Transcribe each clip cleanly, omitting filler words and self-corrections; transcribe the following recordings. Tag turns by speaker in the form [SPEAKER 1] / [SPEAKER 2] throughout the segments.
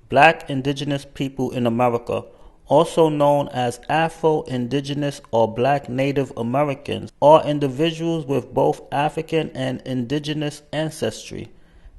[SPEAKER 1] Black indigenous people in America, also known as Afro-Indigenous or Black Native Americans, are individuals with both African and indigenous ancestry.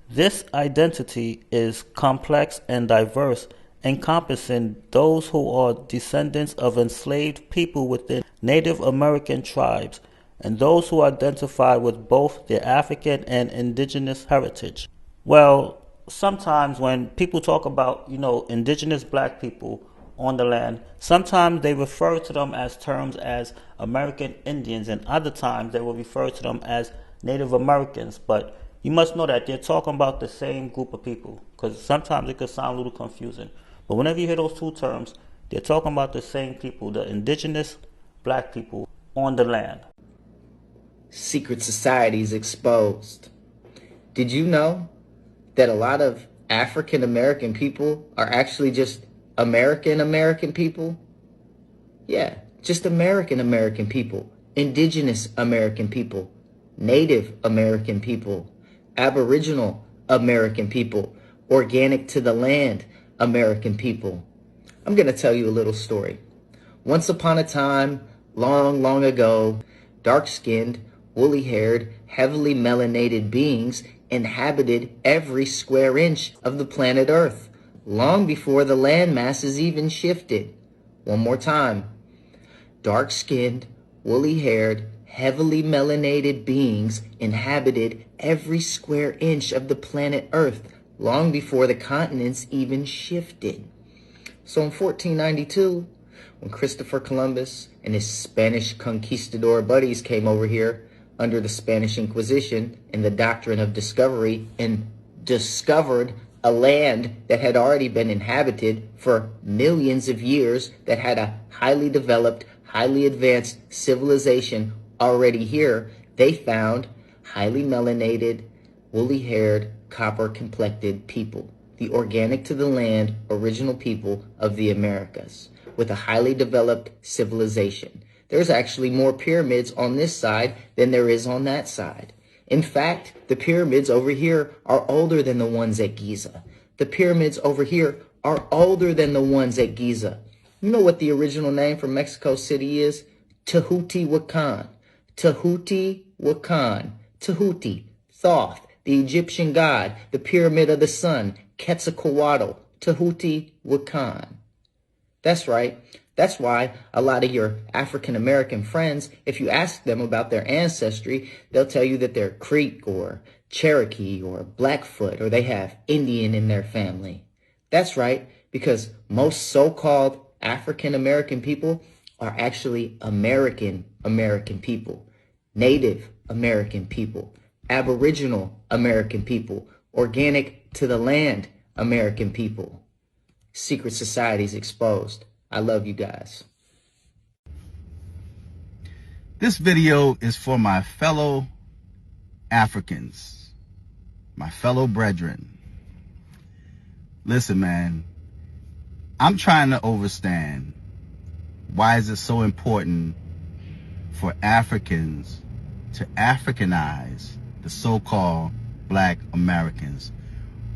[SPEAKER 1] This identity is complex and diverse, encompassing those who are descendants of enslaved people within Native American tribes and those who identify with both their African and indigenous heritage. Well, sometimes when people talk about, indigenous black people on the land, sometimes they refer to them as terms as American Indians, and other times they will refer to them as Native Americans. But you must know that they're talking about the same group of people, because sometimes it could sound a little confusing. But whenever you hear those two terms, they're talking about the same people, the indigenous black people on the land.
[SPEAKER 2] Secret societies exposed. Did you know that a lot of African American people are actually just American people? Yeah, just American people, indigenous American people, Native American people, Aboriginal American people, organic to the land American people. I'm going to tell you a little story. Once upon a time, long, long ago, dark-skinned, woolly-haired, heavily melanated beings inhabited every square inch of the planet Earth, long before the land masses even shifted. One more time. Dark-skinned, woolly-haired, heavily melanated beings inhabited every square inch of the planet Earth, long before the continents even shifted. So in 1492, when Christopher Columbus and his Spanish conquistador buddies came over here under the Spanish Inquisition and the doctrine of discovery and discovered a land that had already been inhabited for millions of years, that had a highly developed, highly advanced civilization already here, they found highly melanated, woolly-haired, copper-complected people, the organic to the land original people of the Americas, with a highly developed civilization. There's actually more pyramids on this side than there is on that side. In fact, the pyramids over here are older than the ones at Giza. The pyramids over here are older than the ones at Giza. You know what the original name for Mexico City is? Teotihuacan. Teotihuacan. Tehuti. Thoth, the Egyptian god, the pyramid of the sun, Quetzalcoatl, Teotihuacan. That's right. That's why a lot of your African American friends, if you ask them about their ancestry, they'll tell you that they're Creek or Cherokee or Blackfoot, or they have Indian in their family. That's right, because most so-called African American people are actually American people, Native American people, Aboriginal American people, organic to the land American people. Secret societies exposed. I love you guys.
[SPEAKER 3] This video is for my fellow Africans, my fellow brethren. Listen, man, I'm trying to understand, why is it so important for Africans to Africanize the so-called Black Americans?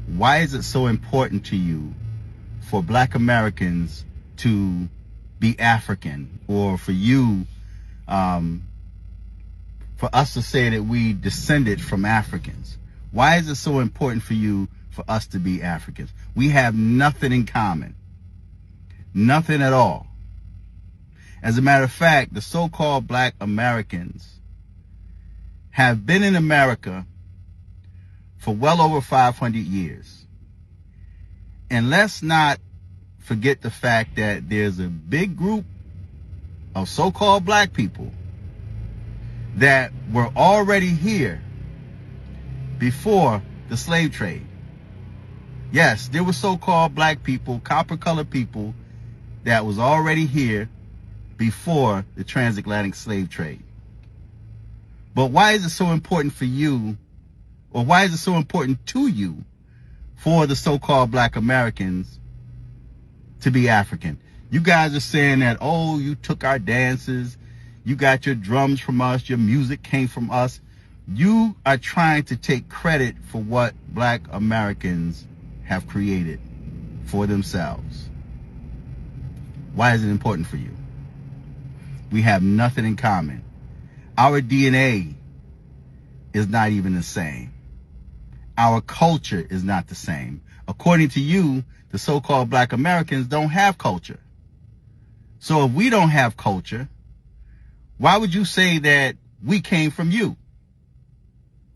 [SPEAKER 3] Why is it so important to you for Black Americans to be African, or for you, for us to say that we descended from Africans? Why is it so important for you for us to be Africans? We have nothing in common. Nothing at all. As a matter of fact, the so-called Black Americans have been in America for well over 500 years. And let's not forget the fact that there's a big group of so-called black people that were already here before the slave trade. Yes, there were so-called black people, copper-colored people, that was already here before the transatlantic slave trade. But why is it so important for you, or why is it so important to you, for the so-called Black Americans to be African? You guys are saying that, oh, you took our dances, you got your drums from us, your music came from us. You are trying to take credit for what Black Americans have created. for themselves. Why is it important for you? We have nothing in common. Our DNA is not even the same. Our culture is not the same. According to you, the so-called Black Americans don't have culture. So if we don't have culture, why would you say that we came from you?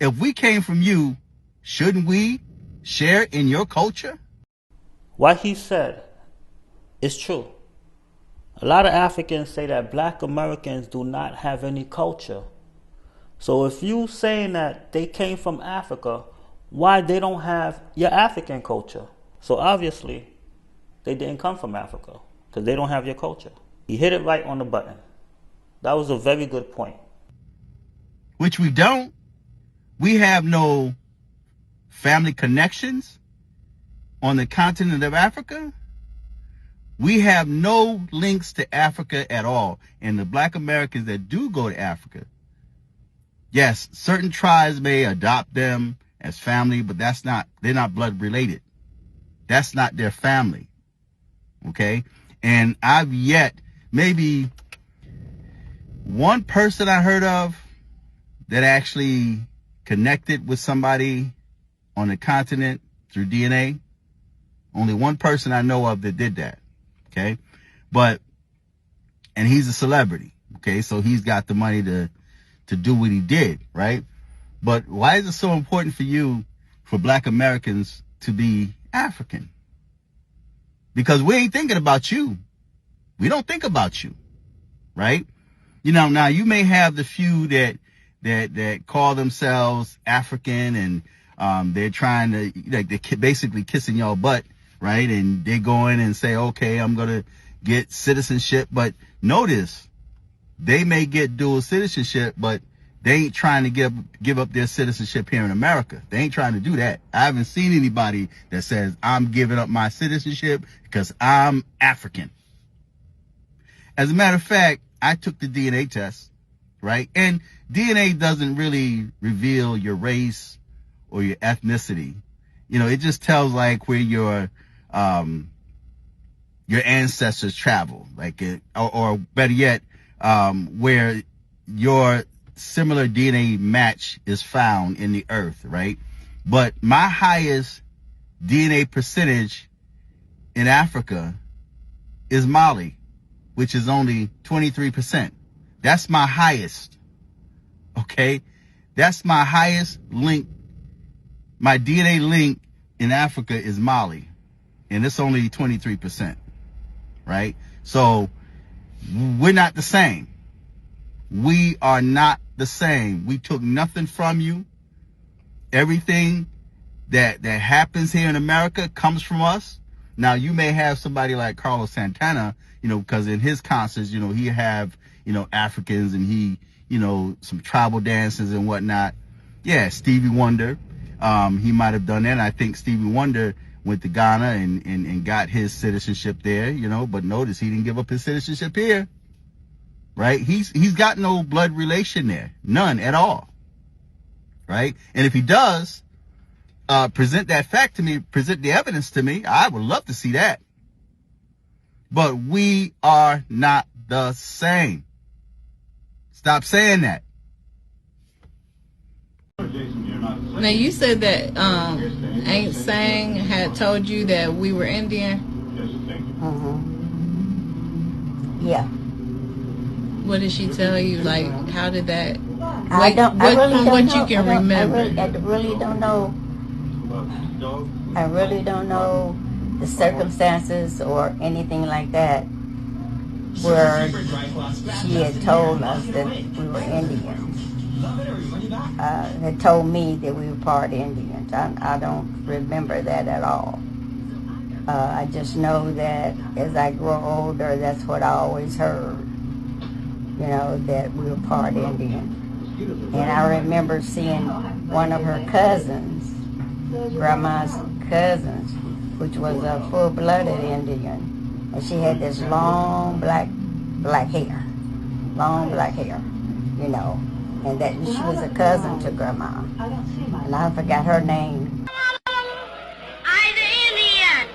[SPEAKER 3] If we came from you, shouldn't we share in your culture?
[SPEAKER 1] What he said is true. A lot of Africans say that Black Americans do not have any culture. So if you saying that they came from Africa, why they don't have your African culture? So obviously, they didn't come from Africa because they don't have your culture. He hit it right on the button. That was a very good point.
[SPEAKER 3] Which we don't. We have no family connections on the continent of Africa. We have no links to Africa at all. And the Black Americans that do go to Africa, yes, certain tribes may adopt them as family, but they're not blood related. That's not their family. Okay? And I've yet, maybe one person I heard of that actually connected with somebody on the continent through DNA. Only one person I know of that did that. Okay? And he's a celebrity. Okay? So he's got the money to do what he did, right? But why is it so important for you, for Black Americans, to be African? Because we ain't thinking about you. We don't think about you, right? You know, now you may have the few that call themselves African and they're trying to, like, they're basically kissing y'all butt, right? And they go in and say, okay, I'm going to get citizenship. But notice, they may get dual citizenship, but they ain't trying to give up their citizenship here in America. They ain't trying to do that. I haven't seen anybody that says, I'm giving up my citizenship because I'm African. As a matter of fact, I took the DNA test, right? And DNA doesn't really reveal your race or your ethnicity. You know, it just tells like where your ancestors traveled, like or better yet, where your similar DNA match is found in the earth, right? But my highest DNA percentage in Africa is Mali, which is only 23%. That's my highest. Okay? That's my highest link. My DNA link in Africa is Mali, and it's only 23%, right? So we're not the same. We are not the same. We took nothing from you. Everything that happens here in America comes from us. Now, you may have somebody like Carlos Santana, you know, because in his concerts, you know, he have, you know, Africans and he, you know, some tribal dances and whatnot. Yeah, Stevie Wonder, he might have done that. And I think Stevie Wonder went to Ghana and got his citizenship there, you know, but notice he didn't give up his citizenship here. Right? He's got no blood relation there. None at all. Right? And if he does, present that fact to me, present the evidence to me, I would love to see that. But we are not the same. Stop saying that.
[SPEAKER 4] Now you said that Aunt Sang had told you that we were Indian.
[SPEAKER 5] Yeah.
[SPEAKER 4] What did she tell you? Like, how did that?
[SPEAKER 5] I really don't know.
[SPEAKER 4] You can remember.
[SPEAKER 5] I really don't know. I really don't know the circumstances or anything like that where she had told us that we were Indians. Had told me that we were part Indians. I don't remember that at all. I just know that as I grow older, that's what I always heard. You know, that we were part Indian. And I remember seeing one of her cousins, Grandma's cousins, which was a full-blooded Indian. And she had this long black hair. Long black hair, you know. And that she was a cousin to Grandma. And I forgot her name.
[SPEAKER 6] I'm the Indian.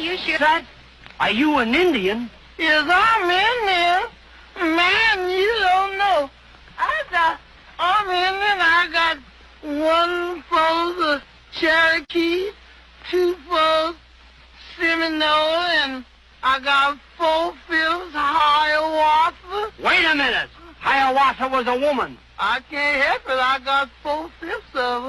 [SPEAKER 6] you sure? Son, are you an Indian?
[SPEAKER 7] Yes, I'm Indian. Man, you don't know. I'm Indian. I got 1/4 the Cherokee, 2/4 Seminole, and I got 4/5 Hiawatha.
[SPEAKER 6] Wait a minute. Hiawatha was a woman.
[SPEAKER 7] I can't help it. I got 4/5 of it.